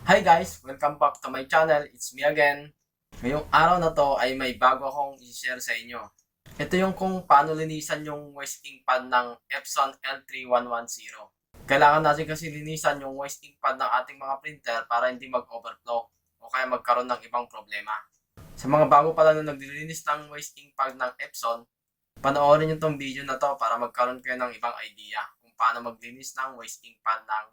Hi guys! Welcome back to my channel. It's me again. Ngayong araw na to ay may bago akong i-share sa inyo. Ito yung kung paano linisan yung waste ink pad ng Epson L3110. Kailangan natin kasi linisan yung waste ink pad ng ating mga printer para hindi mag-overflow o kaya magkaroon ng ibang problema. Sa mga bago pala na naglilinis ng waste ink pad ng Epson, panoorin nyo tong video na to para magkaroon kayo ng ibang idea kung paano maglinis ng waste ink pad ng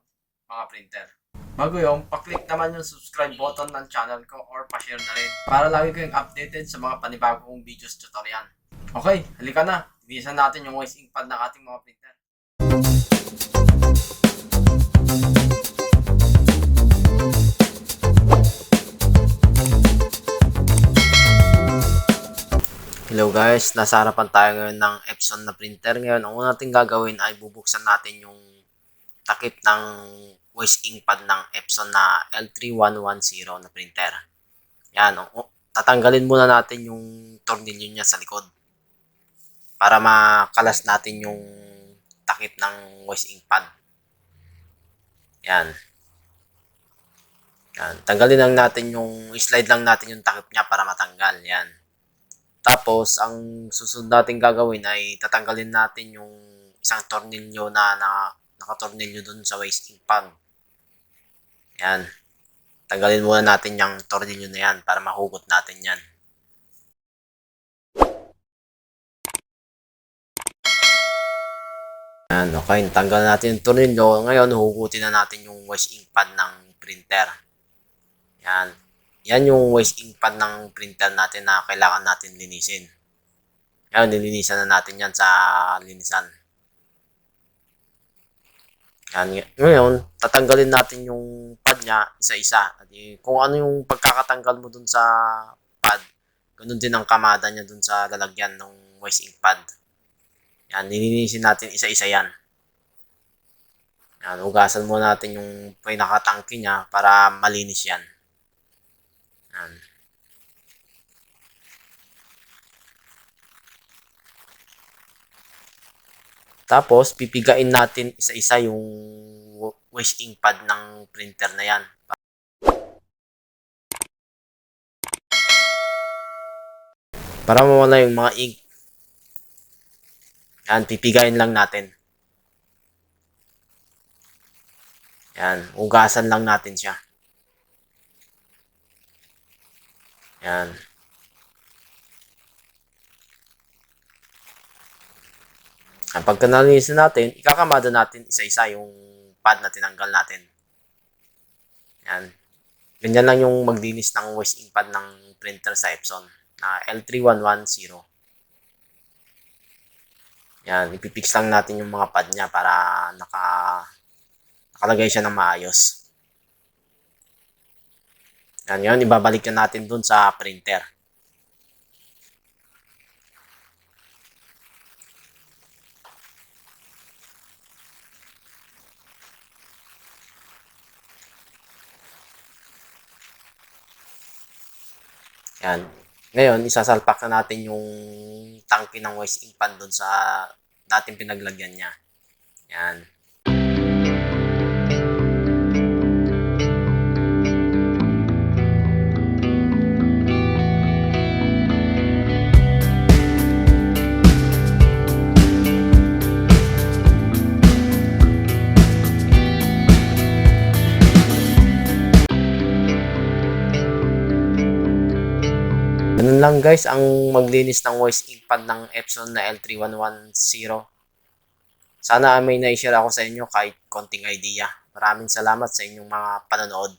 mga printer. Bago yun, paklik naman yung subscribe button ng channel ko or pa-share na rin para lagi kayong updated sa mga panibagong videos tutorial. Okay, halika na. Linisan natin yung waste ink pad ng ating mga printer. Hello guys, nasa harapan tayo ngayon ng Epson na printer. Ngayon, ang una natin gagawin ay bubuksan natin yung takip ng waste ink pad ng Epson na L3110 na printer. Yan, tatanggalin muna natin yung tornilyo niya sa likod para makalas natin yung takip ng waste ink pad. Yan. Yan, tanggalin lang natin yung, slide lang natin yung takip niya para matanggal. Yan. Tapos, ang susunod natin gagawin ay tatanggalin natin yung isang tornilyo na nakatornilyo dun sa waste ink pad. Yan. Tanggalin muna natin yung tornilyo na yan para mahugot natin yan. Yan, okay. Tanggal natin yung tornilyo. Ngayon, hugutin na natin yung waste ink pad ng printer. Yan. Yan yung waste ink pad ng printer natin na kailangan natin linisin. Yan, nilinisan na natin yan sa linisan. Yan. Ngayon, tatanggalin natin yung pad niya isa-isa. Kung ano yung pagkakatanggal mo dun sa pad, ganun din ang kamada niya dun sa lalagyan ng waste ink pad. Yan, nilinisin natin isa-isa yan. Yan, hugasan muna natin yung pinakatangki niya para malinis yan. Yan. Tapos, pipigain natin isa-isa yung waste ink pad ng printer na yan. Para mawala yung mga ink. Yan, pipigain lang natin. Yan, hugasan lang natin siya. Yan. Pagka nalinisan natin, ikakamada natin isa-isa yung pad na tinanggal natin. Yan. Ganyan lang yung maglinis ng waste ink pad ng printer sa Epson na L3110. Yan, ipipix lang natin yung mga pad niya para nakalagay siya ng maayos. Yan, yun, ibabalik na natin dun sa printer. Yan. Ngayon, isasalpak na natin yung tangke ng waste ink pad doon sa dating pinaglagyan niya. Yan. Ganun lang guys ang maglinis ng waste ink pad ng Epson na L3110. Sana may na-share ako sa inyo kahit konting idea. Maraming salamat sa inyong mga panonood.